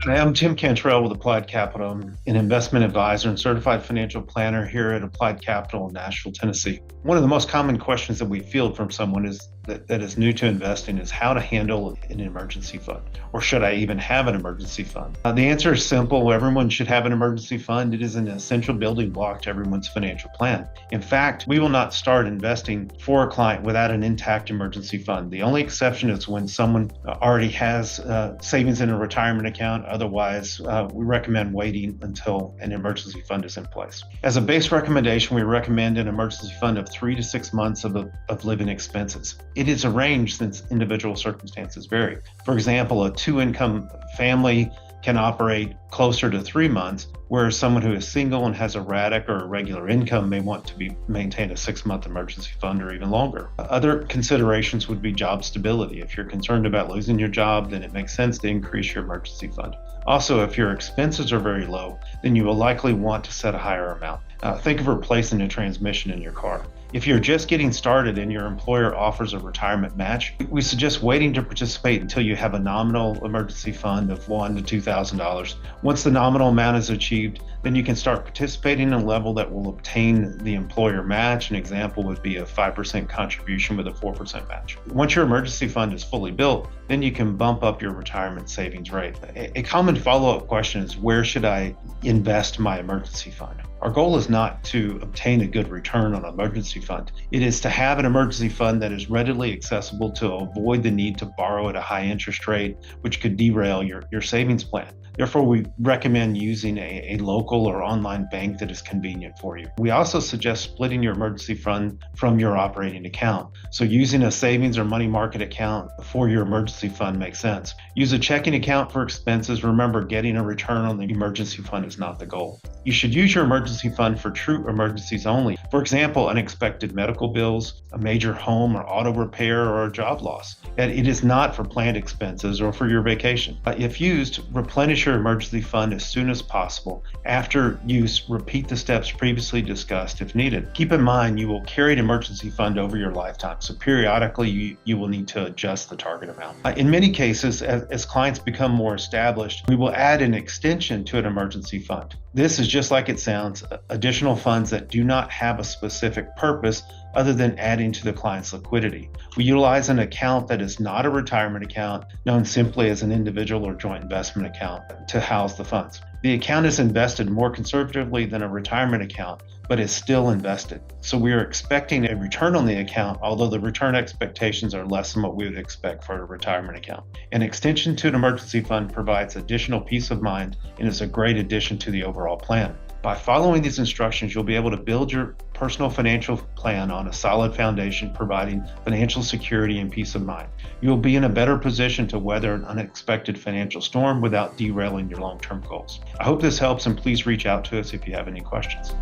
Hi, I'm Tim Cantrell with Applied Capital. I'm an investment advisor and certified financial planner here at Applied Capital in Nashville, Tennessee. One of the most common questions that we field from someone that is new to investing is how to handle an emergency fund, or should I even have an emergency fund? The answer is simple. Everyone should have an emergency fund. It is an essential building block to everyone's financial plan. In fact, we will not start investing for a client without an intact emergency fund. The only exception is when someone already has savings in a retirement account. Otherwise, we recommend waiting until an emergency fund is in place. As a base recommendation, we recommend an emergency fund of 3 to 6 months of living expenses. It is a range since individual circumstances vary. For example, a 2-income family can operate closer to 3 months, whereas someone who is single and has erratic or irregular income may want to maintain a 6-month emergency fund or even longer. Other considerations would be job stability. If you're concerned about losing your job, then it makes sense to increase your emergency fund. Also, if your expenses are very low, then you will likely want to set a higher amount. Think of replacing a transmission in your car. If you're just getting started and your employer offers a retirement match, we suggest waiting to participate until you have a nominal emergency fund of $1,000 to $2,000. Once the nominal amount is achieved, then you can start participating at a level that will obtain the employer match. An example would be a 5% contribution with a 4% match. Once your emergency fund is fully built, then you can bump up your retirement savings rate. A common follow-up question is, where should I invest my emergency fund? Our goal is not to obtain a good return on an emergency fund. It is to have an emergency fund that is readily accessible to avoid the need to borrow at a high interest rate, which could derail your savings plan. Therefore, we recommend using a local or online bank that is convenient for you. We also suggest splitting your emergency fund from your operating account. So using a savings or money market account for your emergency fund makes sense. Use a checking account for expenses. Remember, getting a return on the emergency fund is not the goal. You should use your emergency fund for true emergencies only. For example, unexpected medical bills, a major home or auto repair, or a job loss. And it is not for planned expenses or for your vacation. If used, replenish your emergency fund as soon as possible. After use, repeat the steps previously discussed if needed. Keep in mind, you will carry an emergency fund over your lifetime, so periodically you will need to adjust the target amount. In many cases, as clients become more established, we will add an extension to an emergency fund. This is just like it sounds, additional funds that do not have a specific purpose other than adding to the client's liquidity. We utilize an account that is not a retirement account, known simply as an individual or joint investment account, to house the funds. The account is invested more conservatively than a retirement account, but is still invested. So we are expecting a return on the account, although the return expectations are less than what we would expect for a retirement account. An extension to an emergency fund provides additional peace of mind and is a great addition to the overall plan. By following these instructions, you'll be able to build your personal financial plan on a solid foundation, providing financial security and peace of mind. You'll be in a better position to weather an unexpected financial storm without derailing your long-term goals. I hope this helps, and please reach out to us if you have any questions.